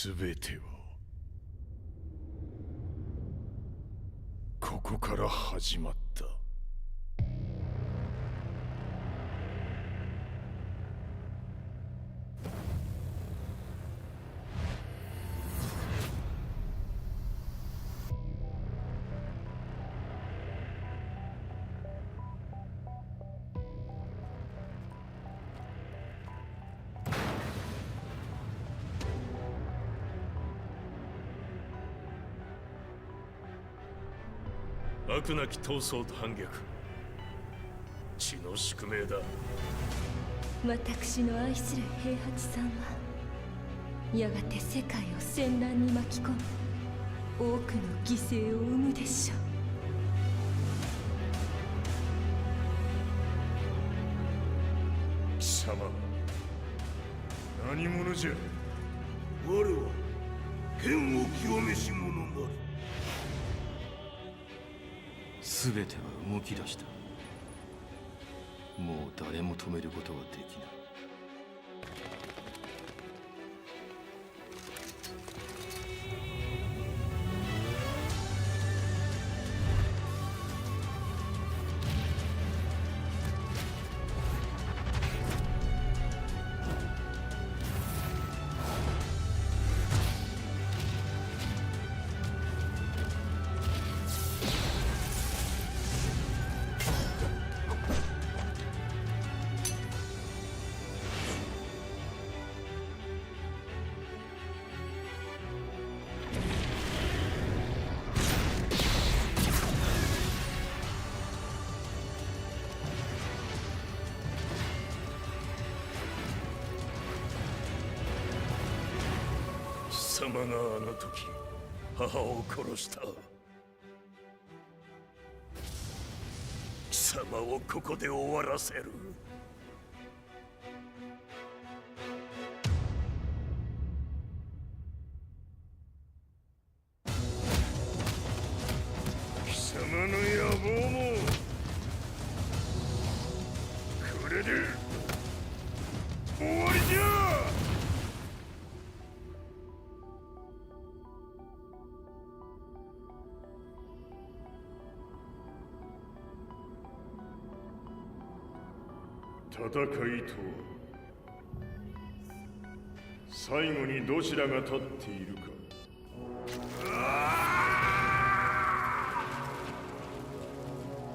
全てはここから始まった。悪なき闘争と反逆、血の宿命だ。私の愛する平八さんはやがて世界を戦乱に巻き込み多くの犠牲を生むでしょう。貴様何者じゃ。我は剣を清めし者なり。全ては動き出した。もう誰も止めることはできない。貴様があの時母を殺した。貴様をここで終わらせる。貴様の野望もこれで終わりじゃ。戦いとは最後にどちらが立っているか。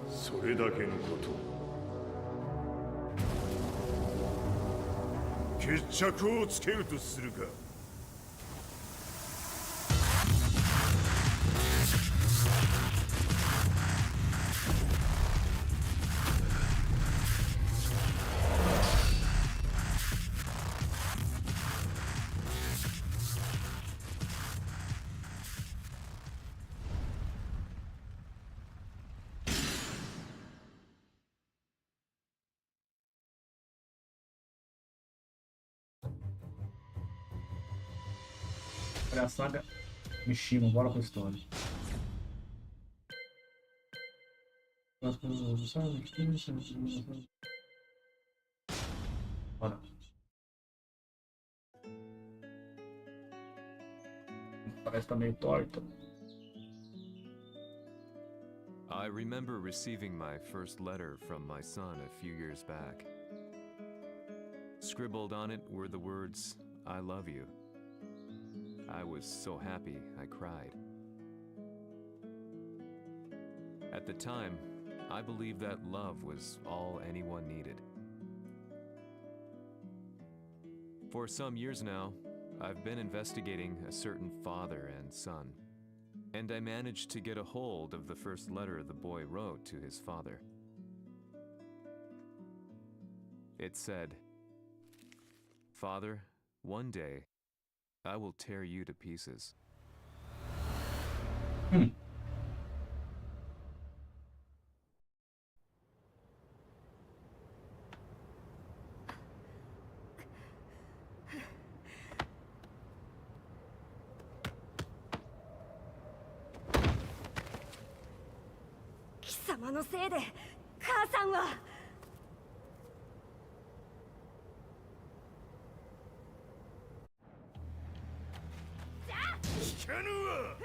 それだけのこと。決着をつけるとするか。Olha a saga Mishima, bora pra história. Bora. Parece que tá meio torta. I remember receiving my first letter from my son a few years back. Scribbled on it were the words, "I love you." I was so happy, I cried. At the time, I believed that love was all anyone needed. For some years now, I've been investigating a certain father and son, and I managed to get a hold of the first letter the boy wrote to his father. It said, "Father, one day, I will tear you to pieces."貴様のせいで母さんは。かぬわ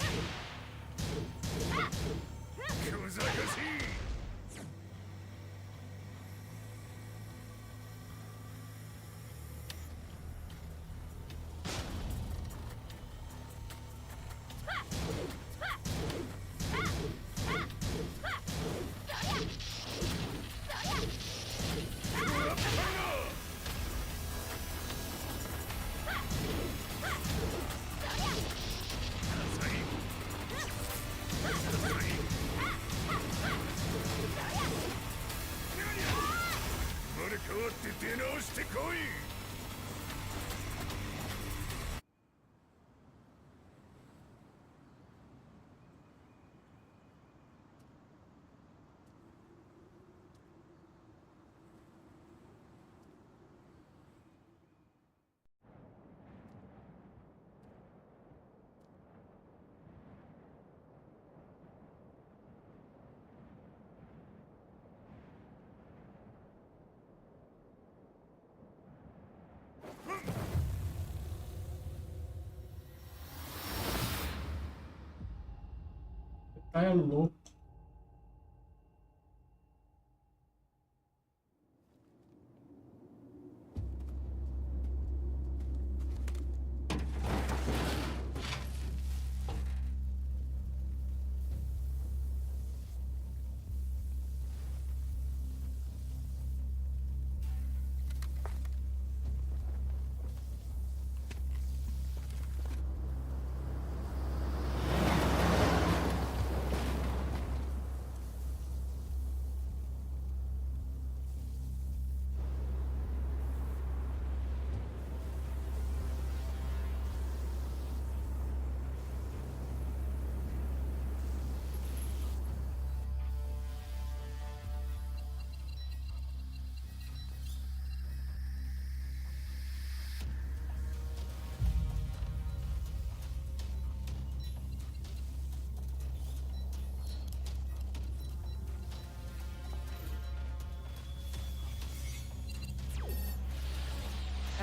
小賢しい変わって出直してこい Tá é louco.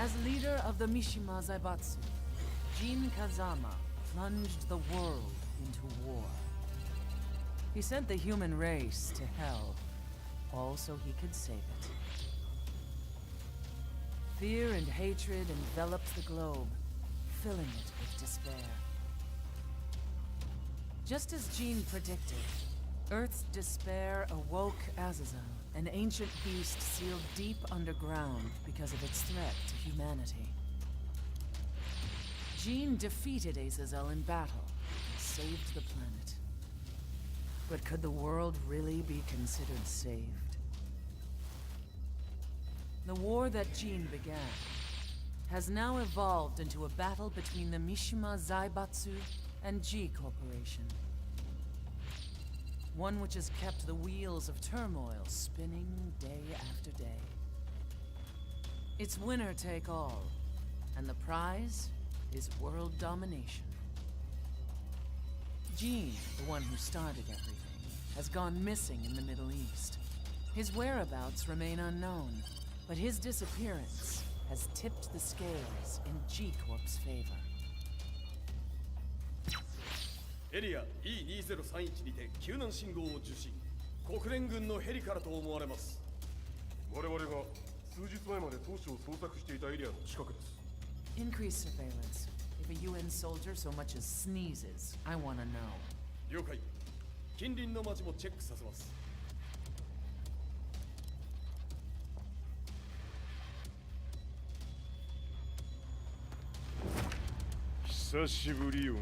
As leader of the Mishima Zaibatsu, Jin Kazama plunged the world into war. He sent the human race to hell, all so he could save it. Fear and hatred enveloped the globe, filling it with despair. Just as Jin predicted, Earth's despair awoke Azazel, an ancient beast sealed deep underground because of its threat to humanity. Jin defeated Azazel in battle and saved the planet. But could the world really be considered saved? The war that Jin began has now evolved into a battle between the Mishima Zaibatsu and G Corporation. One which has kept the wheels of turmoil spinning day after day. It's winner take all, and the prize is world domination. Gene, the one who started everything, has gone missing in the Middle East. His whereabouts remain unknown, but his disappearance has tipped the scales in G-Corp's favor. エリア E2031 にて救難信号を受信。国連軍のヘリからと思われます。我々が数日前まで当初を捜索していたエリアの近くです。Increase surveillance. If a UN soldier so much as sneezes, I want to know. 了解。近隣の町もチェックさせます。久しぶりよの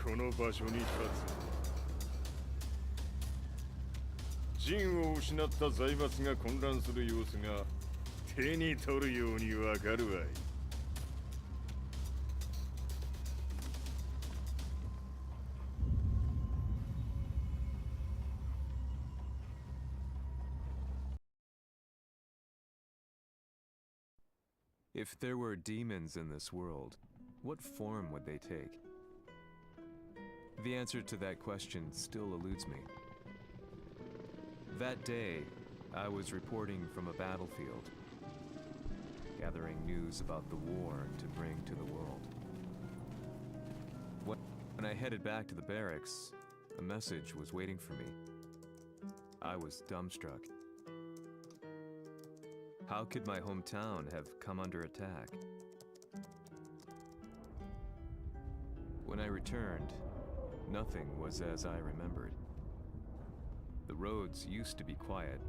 この場所に立つ陣を失った財閥が混乱する様子が手に取るようにわかるわい。If there were demons in this world, what form would they take? The answer to that question still eludes me. That day, I was reporting from a battlefield, gathering news about the war to bring to the world. What When I headed back to the barracks, a message was waiting for me. I was dumbstruck. How could my hometown have come under attack? When I returned, nothing was as I remembered. The roads used to be quiet,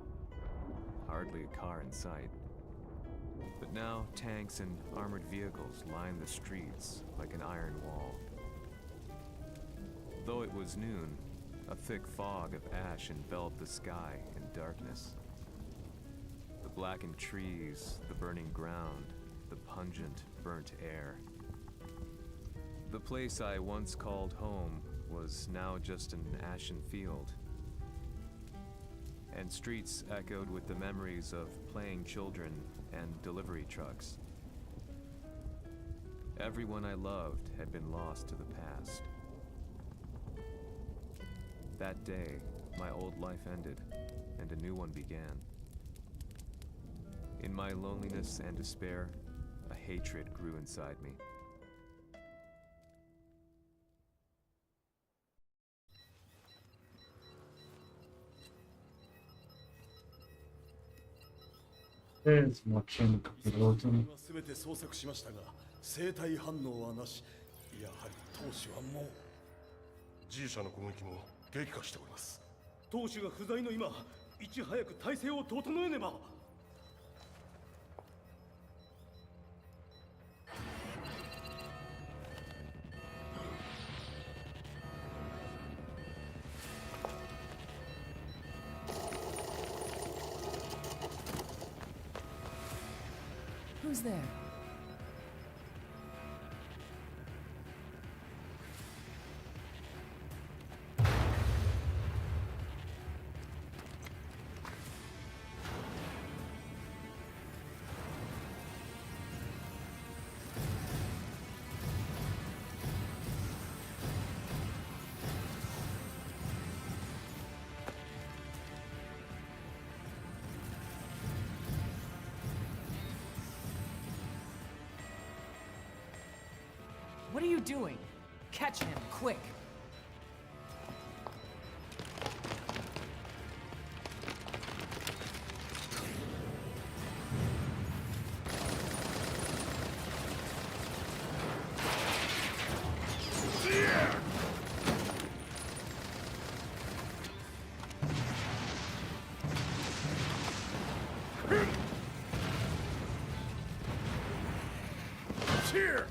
hardly a car in sight. But now tanks and armored vehicles line the streets like an iron wall. Though it was noon, a thick fog of ash enveloped the sky in darkness. The blackened trees, the burning ground, the pungent, burnt air. The place I once called home was now just an ashen field. And streets echoed with the memories of playing children and delivery trucks. Everyone I loved had been lost to the past. That day, my old life ended, and a new one began. In my loneliness and despair, a hatred grew inside me. Mocinho do piloto. すべて捜索しましたが生体反応はなし。やはり当主はもう G 社の攻撃も激化しております。当主が不在の今いち早く体制を整えねば。 Who's there? What are you doing? Catch him, quick! Here!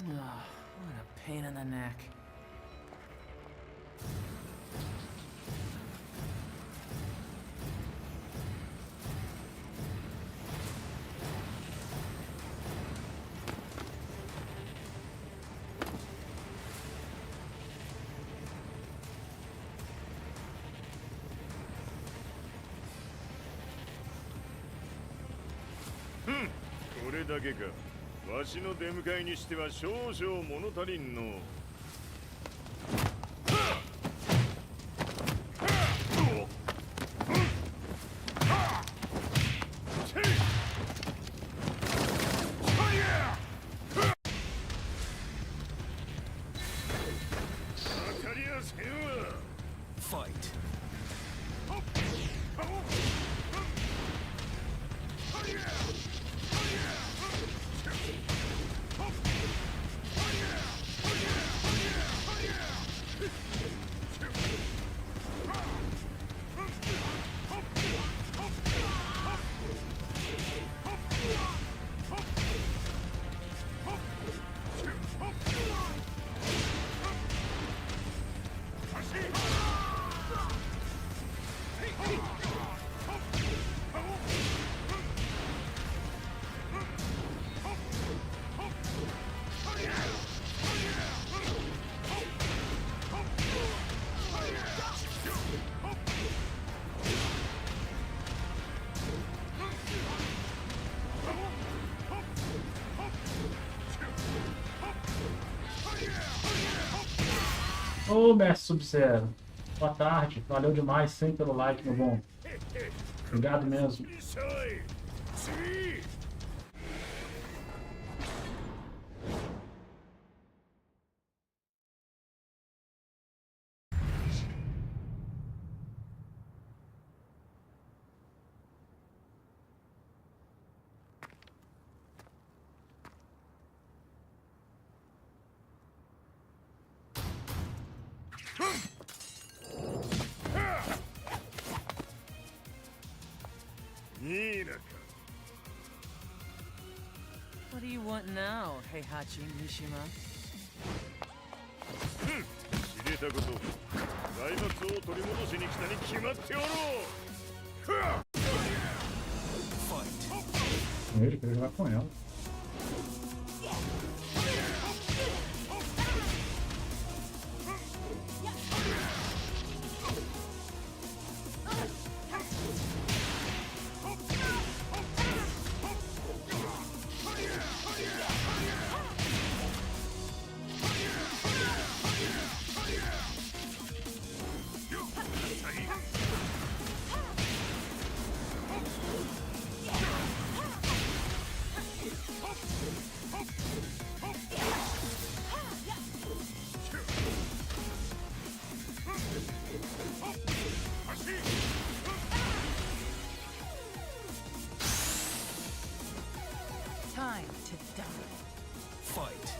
What a pain in the neck. Hmm. これだけか。わしの出迎えにしては少々物足りんの。Fight! Ô, mestre Sub-Zero. Boa tarde. Valeu demais, sempre pelo like, meu bom. Obrigado mesmo. しょい次 いいなか What do you want now, Heihachi Mishima? 知れたこと財閥を取り戻しに来たに決まっておろう Ele queria jogar com ela. Time to die. Fight.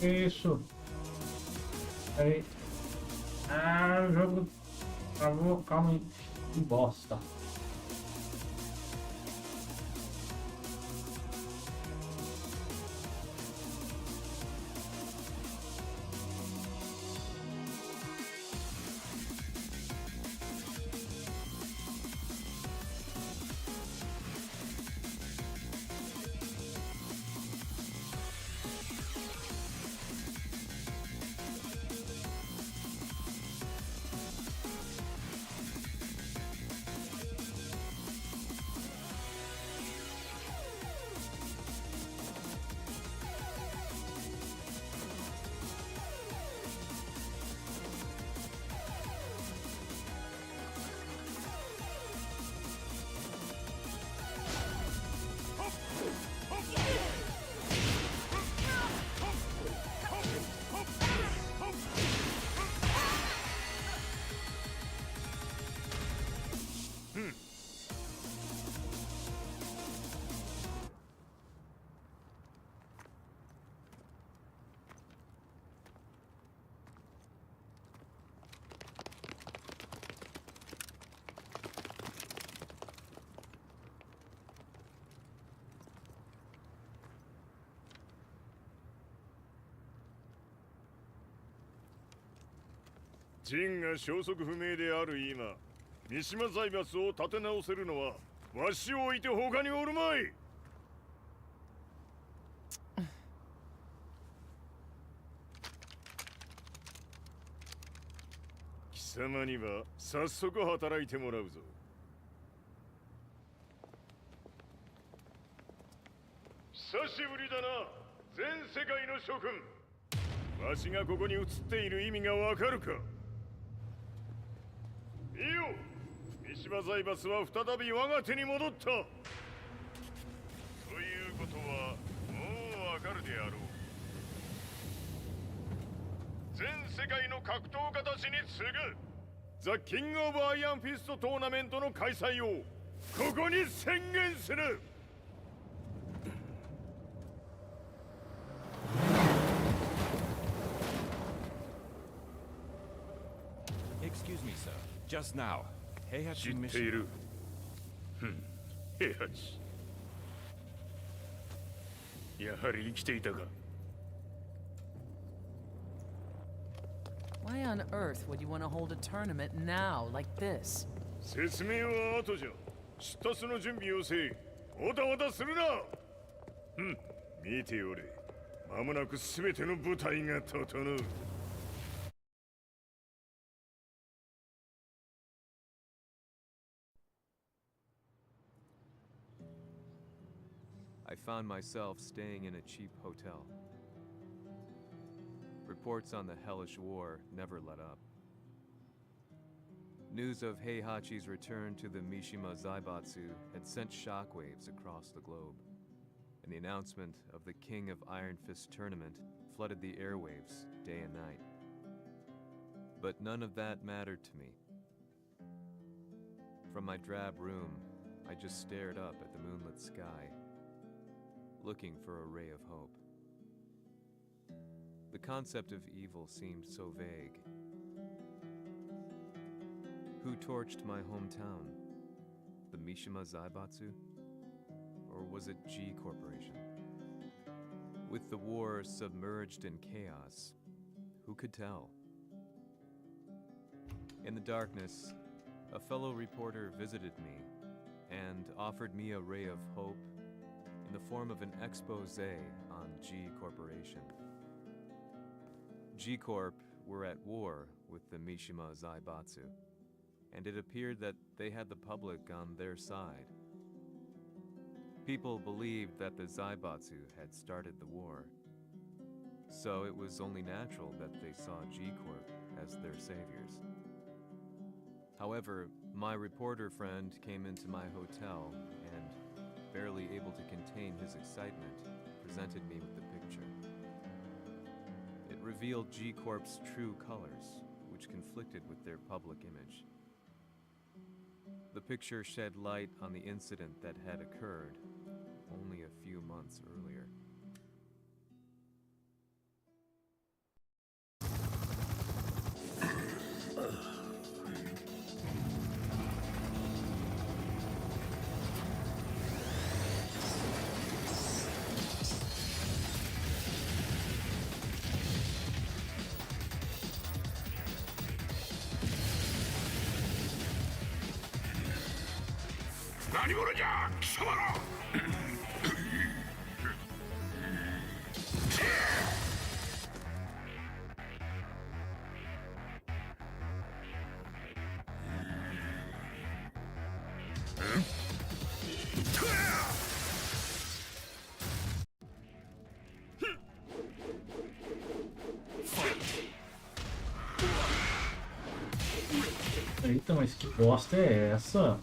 Isso. Aí. Ah, o jogo travou. Calma aí. Que bosta.「ジンが消息不明である今三島財閥を立て直せるのはわしを置いて他におるまい」貴様には早速働いてもらうぞ。久しぶりだな、全世界の諸君。わしがここに映っている意味がわかるか。いいよ、三島財閥は再び我が手に戻った。ということはもうわかるであろう。全世界の格闘家たちに次ぐザ・キング・オブ・アイアンフィストトーナメントの開催をここに宣言する。Excuse me, sir. Just now, 知 Heihachi ってい Mishima. る。平八。やはり生きていたか。Why Why on earth would you want to hold a tournament now, like this? 説明は後じゃ。出立の準備をせい。おたおたするな。見ておれ。間もなくすべての部隊が整う。I found myself staying in a cheap hotel. Reports on the hellish war never let up. News of Heihachi's return to the Mishima Zaibatsu had sent shockwaves across the globe, and the announcement of the King of Iron Fist tournament flooded the airwaves day and night. But none of that mattered to me. From my drab room, I just stared up at the moonlit sky, looking for a ray of hope. The concept of evil seemed so vague. Who torched my hometown? The Mishima Zaibatsu? Or was it G Corporation? With the war submerged in chaos, who could tell? In the darkness, a fellow reporter visited me and offered me a ray of hope in the form of an expose on G Corporation. G Corp were at war with the Mishima Zaibatsu, and it appeared that they had the public on their side. People believed that the Zaibatsu had started the war, so it was only natural that they saw G Corp as their saviors. However, my reporter friend came into my hotel and, barely able to contain his excitement, presented me with the picture. It revealed G Corp's true colors, which conflicted with their public image. The picture shed light on the incident that had occurred only a few months earlier. Eita, mas que bosta é essa?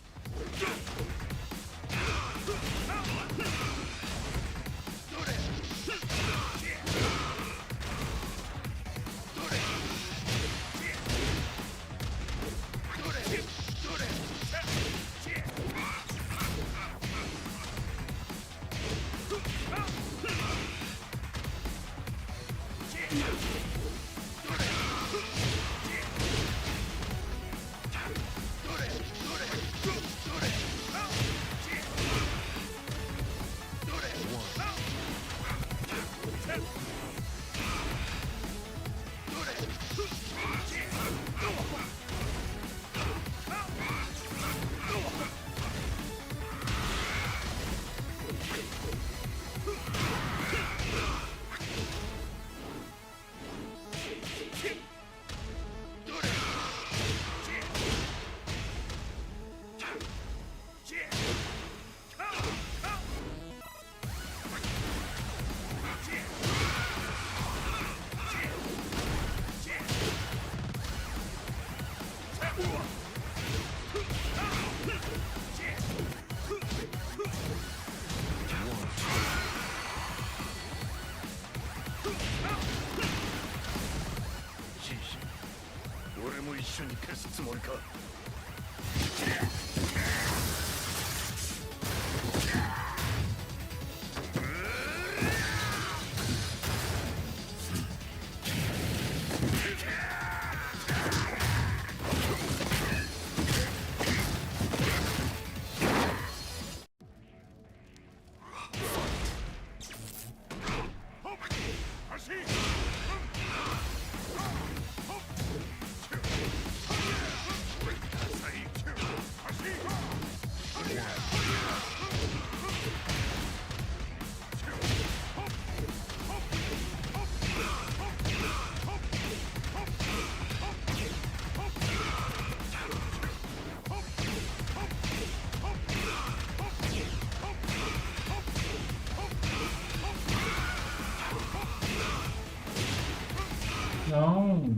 Não,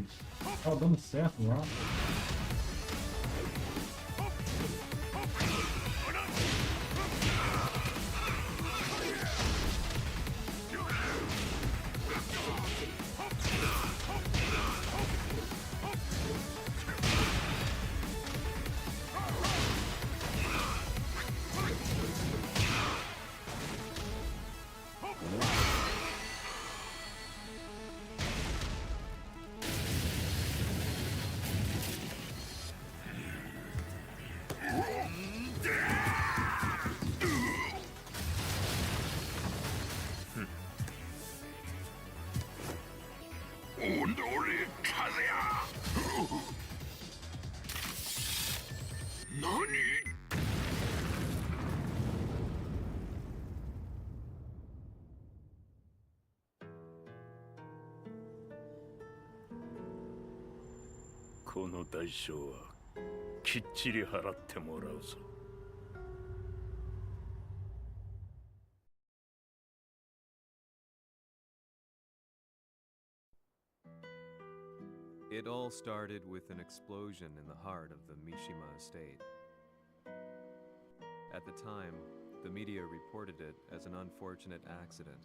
tava dando certo lá. NANI?この代償はきっちり払ってもらうぞ。It all started with an explosion in the heart of the Mishima estate. At the time, the media reported it as an unfortunate accident.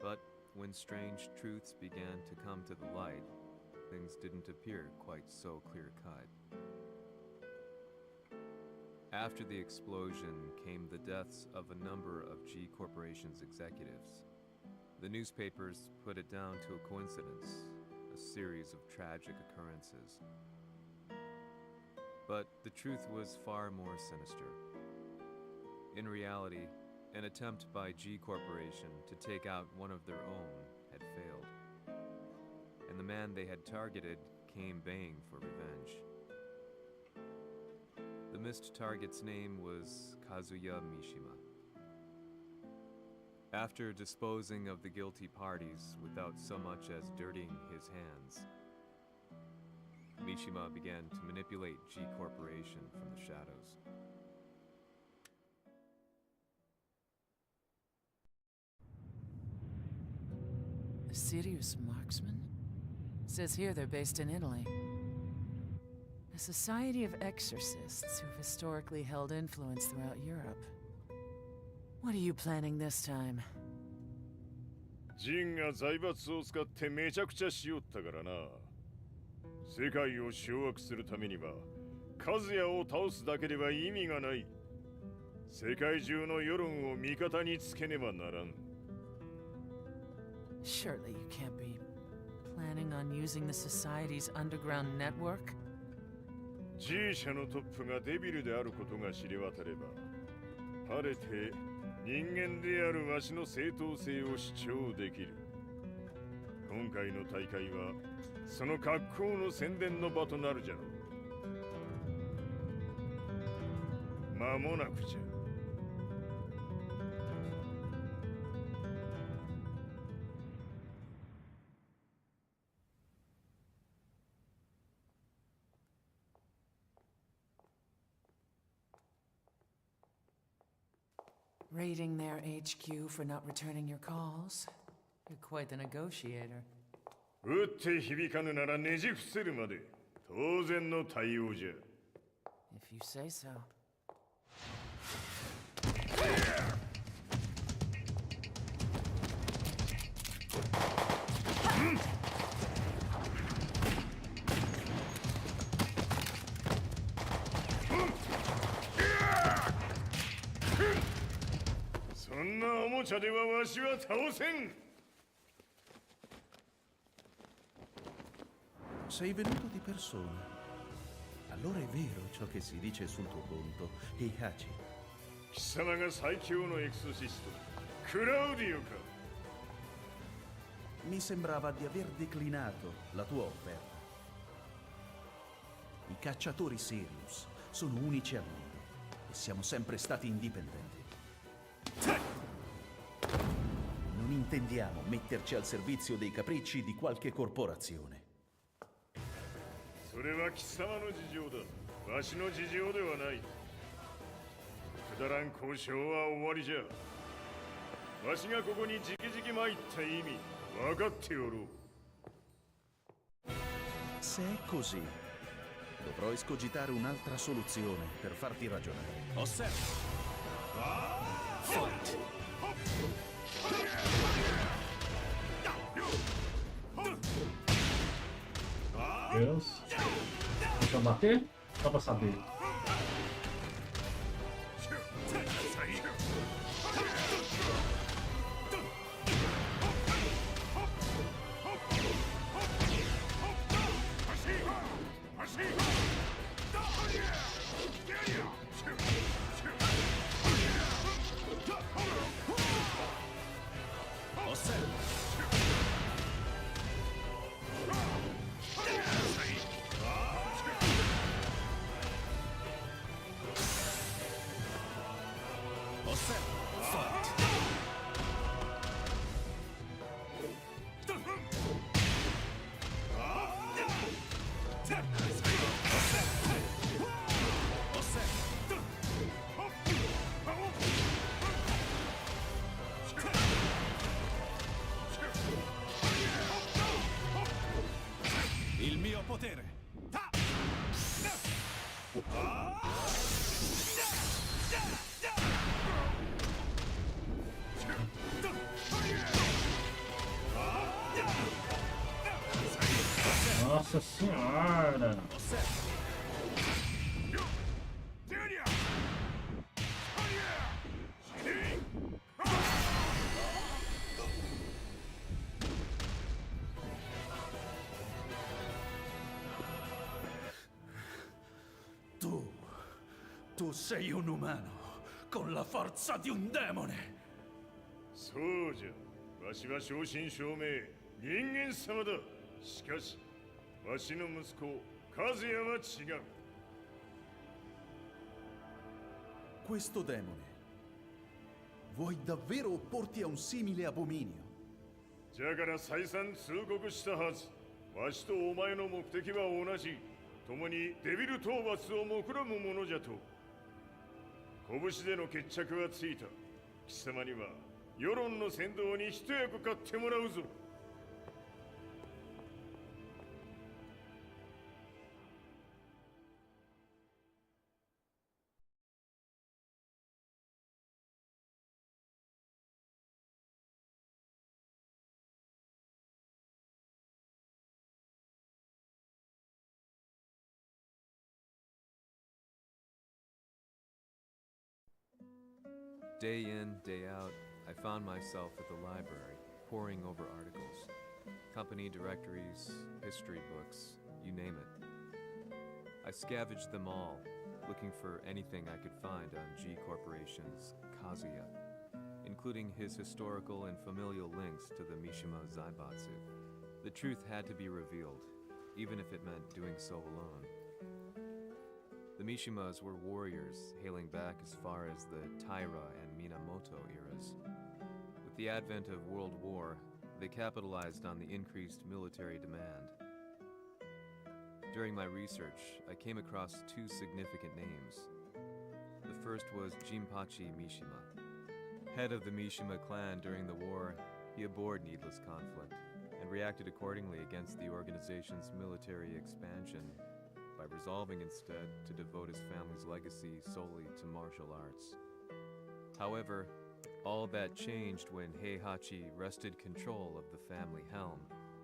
But when strange truths began to come to the light, things didn't appear quite so clear-cut. After the explosion came the deaths of a number of G Corporation's executives. The newspapers put it down to a coincidence, a series of tragic occurrences. But the truth was far more sinister. In reality, an attempt by G Corporation to take out one of their own had failed. And the man they had targeted came baying for revenge. The missed target's name was Kazuya Mishima. After disposing of the guilty parties without so much as dirtying his hands, Mishima began to manipulate G Corporation from the shadows. A serious marksman? Says here they're based in Italy. A society of exorcists who've historically held influence throughout Europe. What are you planning this time? ジンが財閥を使ってめちゃくちゃしよったからな。世界を掌握するためにはカズヤを倒すだけでは意味がない。世界中の世論を味方につけねばならん。Surely you can't be planning on using the society's underground network? G 社のトップがデビルであることが知れ渡れば、晴れて人間であるわしの正当性を主張できる。今回の大会はその格好の宣伝の場となるじゃろう。間もなくじゃ。Raiding their HQ for not returning your calls? You're quite the negotiator. 撃って響かぬならねじ伏せるまで当然の対応じゃ。If you say so. そんなおもちゃではわしは倒せん。Sei venuto di persona. Allora è vero ciò che si dice sul tuo conto, Heihachi. 貴様が最強のエクソシスト、クラウディオか。Mi sembrava di aver declinato la tua offerta. I cacciatori Sirius sono unici al mondo e siamo sempre stati indipendenti. Non intendiamo metterci al servizio dei capricci di qualche corporazione. それは貴様の事情だ。わしの事情ではない。くだらん交渉は終わりじゃ。わしがここに直々参った意味分かっておろう。Se è così, dovrò escogitare un'altra soluzione per farti ragionare. Osserva! Fight! Deus. Deixa eu bater? Só pra saber. Il mio potere! Nossa senhora! Tu sei un umano con la forza di un demone. そうじゃ。わしは正真正銘人間様だ。しかしわしの息子和也は違う。 Questo demone, vuoi davvero opporti a un simile abominio? じゃから再三通告したはず。わしとお前の目的は同じ。共にデビル討伐を目論むものじゃと。拳での決着はついた。貴様には世論の先導に一役買ってもらうぞ。Day in, day out, I found myself at the library, poring over articles. Company directories, history books, you name it. I scavenged them all, looking for anything I could find on G Corporation's Kazuya, including his historical and familial links to the Mishima Zaibatsu. The truth had to be revealed, even if it meant doing so alone. The Mishimas were warriors hailing back as far as the Taira and Minamoto eras. With the advent of World War, they capitalized on the increased military demand. During my research, I came across two significant names. The first was Jinpachi Mishima. Head of the Mishima clan during the war, he abhorred needless conflict and reacted accordingly against the organization's military expansion by resolving instead to devote his family's legacy solely to martial arts. However, all that changed when Heihachi wrested control of the family helm,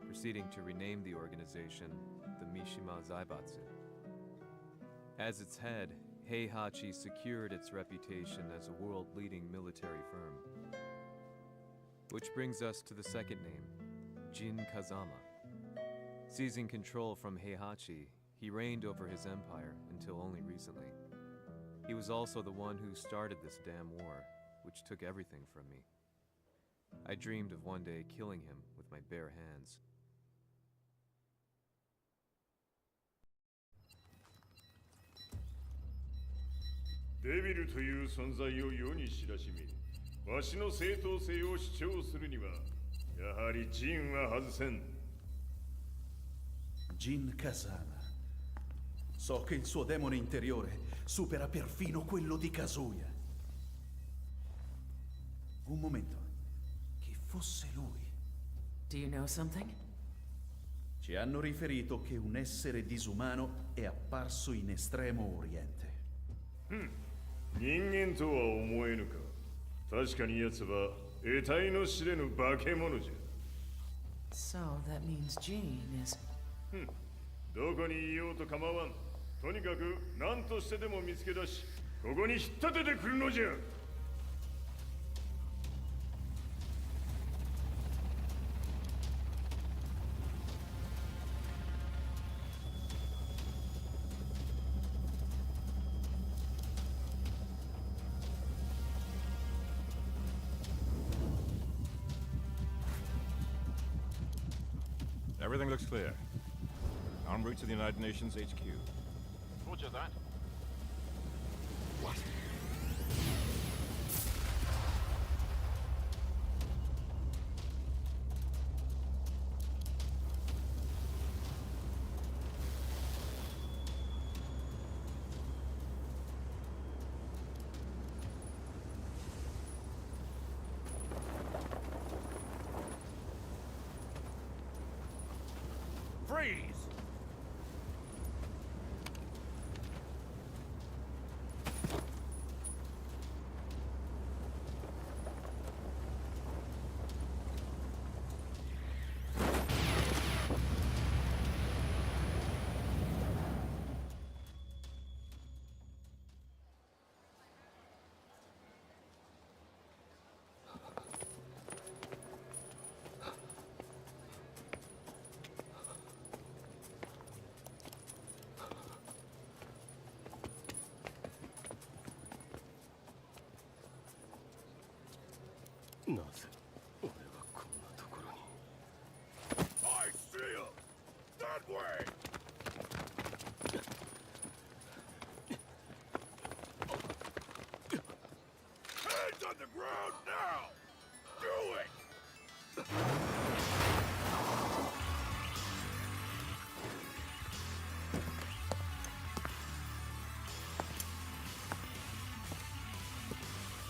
proceeding to rename the organization the Mishima Zaibatsu. As its head, Heihachi secured its reputation as a world-leading military firm. Which brings us to the second name, Jin Kazama. Seizing control from Heihachi, he reigned over his empire until only recently. He was also the one who started this damn war, which took everything from me. I dreamed of one day killing him with my bare hands. Devil という存在を世に知らしめ、わしの正当性を主張するには、やはりジンは外せん。Jin Kazama. So che il suo demone interiore supera perfino quello di Kazuya. Un momento. Chi fosse lui? Do you know something? Ci hanno riferito che un essere disumano è apparso in Estremo Oriente. 人間とは思えぬか。確かに奴は得体の知れぬ化け物じゃ。 So that means Jean is... どこにいようと構わん。とにかく何としてでも見つけ出し、ここに引っ立ててくるのじゃ。 Everything looks clear. En route to the United Nations HQ. Roger that. What? Freeze! I see him! That way! Hands on the ground now! Do it!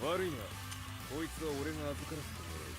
Worry not. こいつは俺が預からせてもらう。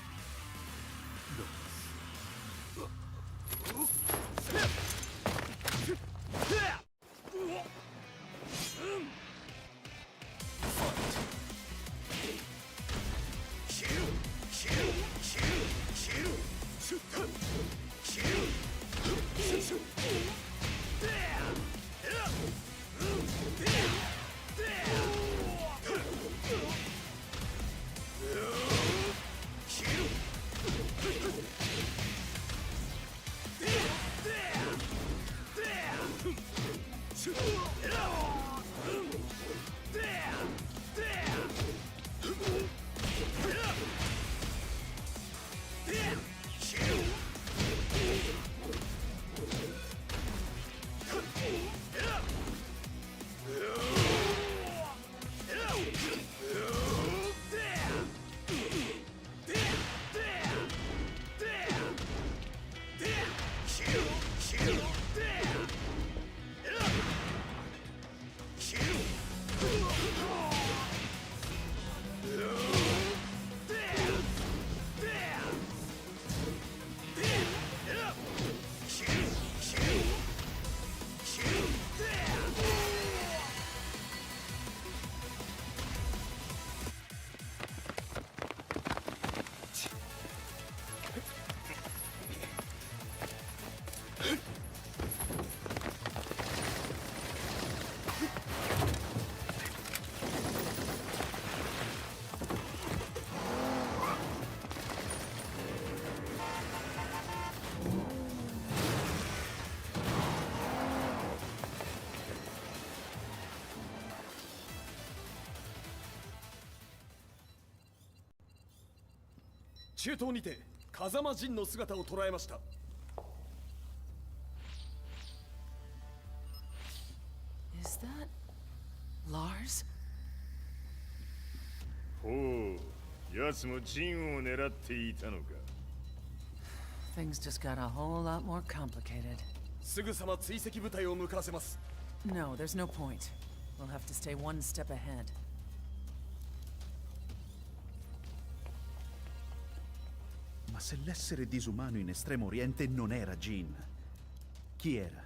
中東にて風間陣の姿を捉えました。Is that... Lars? ほう、奴も陣を狙っていたのか。 Things just got a whole lot more complicated. すぐさま追跡部隊を向かわせます。 No, there's no point. We'll have to stay one step ahead. Ma se l'essere disumano in Estremo Oriente non era Jean, Chi era?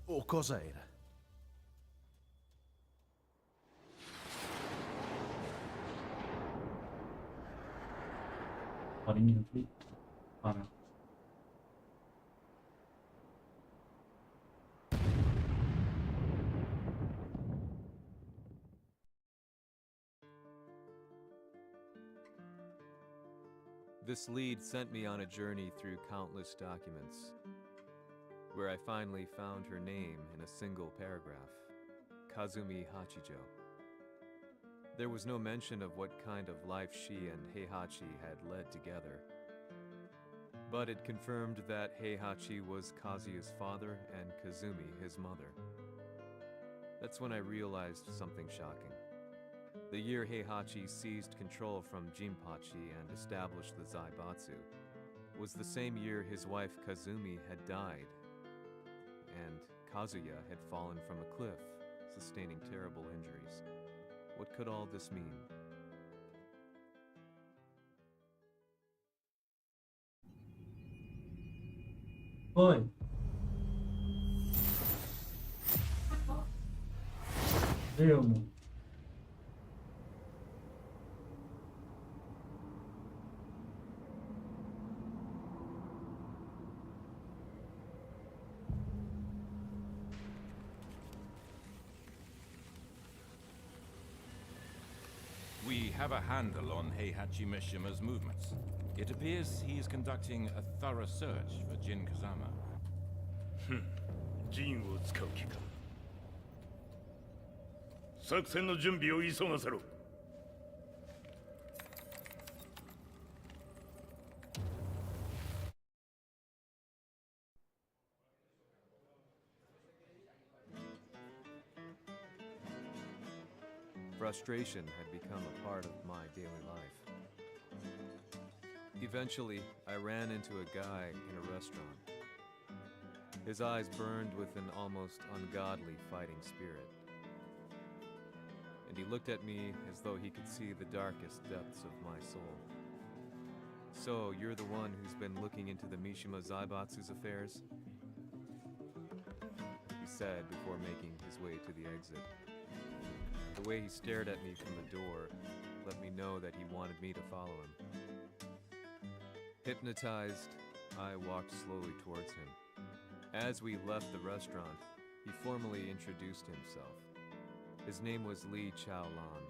O cosa era? Farinha frita. Para. This lead sent me on a journey through countless documents, where I finally found her name in a single paragraph, Kazumi Hachijo. There was no mention of what kind of life she and Heihachi had led together, but it confirmed that Heihachi was Kazuya's father and Kazumi his mother. That's when I realized something shocking. The year Heihachi seized control from Jinpachi and established the Zaibatsu was the same year his wife Kazumi had died, and Kazuya had fallen from a cliff, sustaining terrible injuries. What could all this mean? Oi. Deu, mano. We have a handle on Heihachi Mishima's movements. It appears he is conducting a thorough search for Jin Kazama. ジンを使う気か。作戦の準備を急がせろ。Frustration had become a part of my daily life. Eventually, I ran into a guy in a restaurant. His eyes burned with an almost ungodly fighting spirit. And he looked at me as though he could see the darkest depths of my soul. So, you're the one who's been looking into the Mishima Zaibatsu's affairs? He said before making his way to the exit. The way he stared at me from the door let me know that he wanted me to follow him. Hypnotized, I walked slowly towards him. As we left the restaurant, he formally introduced himself. His name was Li Chaolan.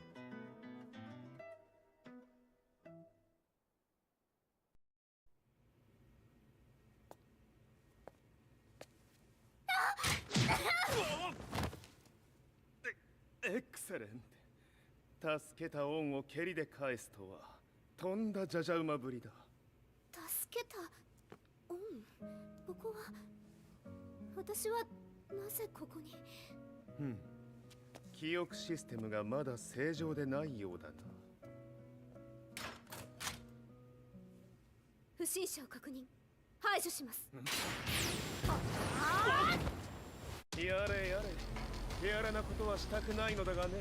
Excellent. 助けた恩を蹴りで返すとはとんだじゃじゃ馬ぶりだ。助けた恩？ここは私はなぜここに？記憶システムがまだ正常でないようだな。不審者を確認。排除します。やれやれ。手荒なことはしたくないのだがね。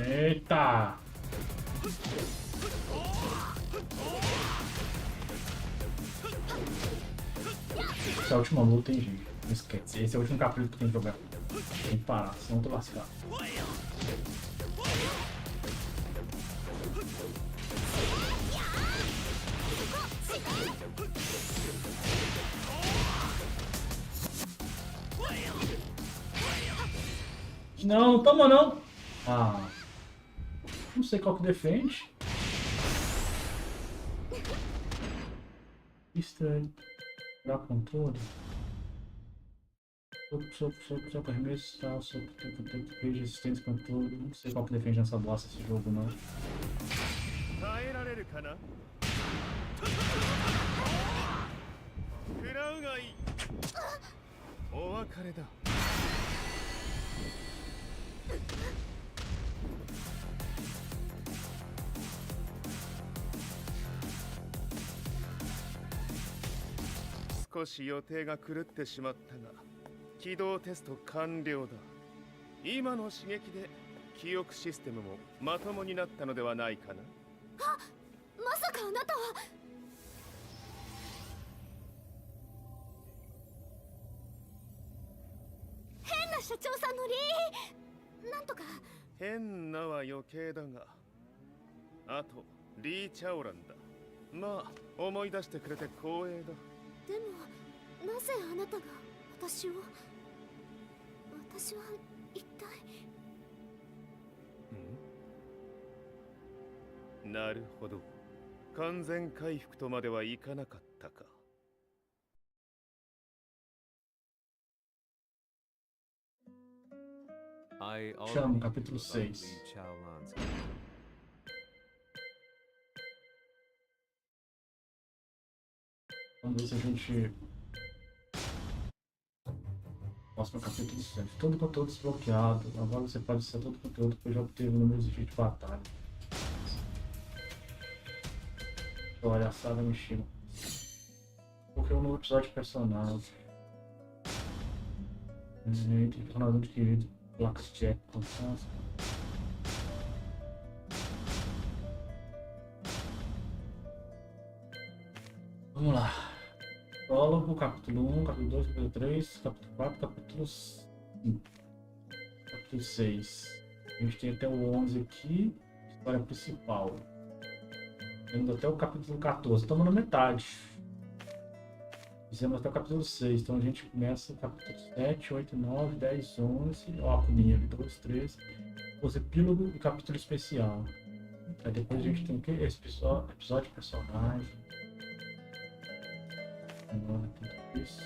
Eita! Essa última luta, hein, gente? Não esquece, esse é o último capítulo que tem que jogar. Tem que parar, senão eu tô lascado. Não, toma não! Ah. Não sei qual que defende. Estranho. Dá controle. Soco, arremesso, tal, soco, tempo, resistência, controle. Não sei qual que defende nessa bosta esse jogo, não.少し予定が狂ってしまったが起動テスト完了だ。今の刺激で記憶システムもまともになったのではないかな。あ、まさかあなたは。変な社長さんのなんとか。変なは余計だが、あとリー・チャオランだ。まあ思い出してくれて光栄だ。でもなぜあなたが私は一体。なるほど。完全回復とまではいかなかったか。Chama, capítulo 6. Vamos ver se a gente... Próximo capítulo 7. Todo conteúdo desbloqueado. Agora você pode acessar todo o conteúdo que eu já obteve no meu exigente de batalha. Olha, a saga me chama. Porque um novo episódio de personagem. Gente, personagem adquirido. Placa de check, constância. Vamos lá. Prólogo, capítulo 1, capítulo 2, capítulo 3, capítulo 4, capítulo 5. Capítulo 6. A gente tem até o 11 aqui. História principal. Temos até o capítulo 14. Estamos na metade. Fizemos até o capítulo 6. Então a gente começa o capítulo 7, 8, 9, 10, 11. Ó, a pulinha ali. 2, 3. Os epílogo e capítulo especial. Aí depois a gente tem o que? Esse episódio de personagem. Agora tudo isso.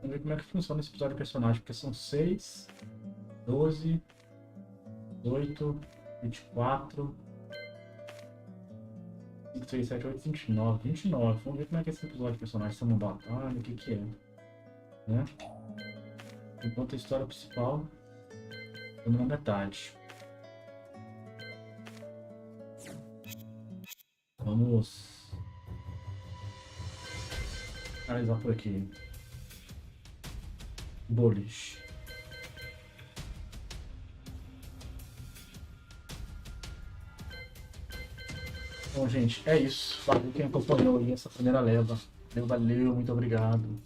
Vamos ver como é que funciona esse episódio de personagem, porque são 6, 12, 8, 24, 5, 6, 7, 8, 29. 29. Vamos ver como é que é esse episódio de personagem. Se é uma batalha, o que que é, né? Enquanto a história principal, estamos na metade. Vamos analisar por aqui. Boliche. Bom, gente, é isso. Valeu quem acompanhou aí essa primeira leva. Valeu, muito obrigado.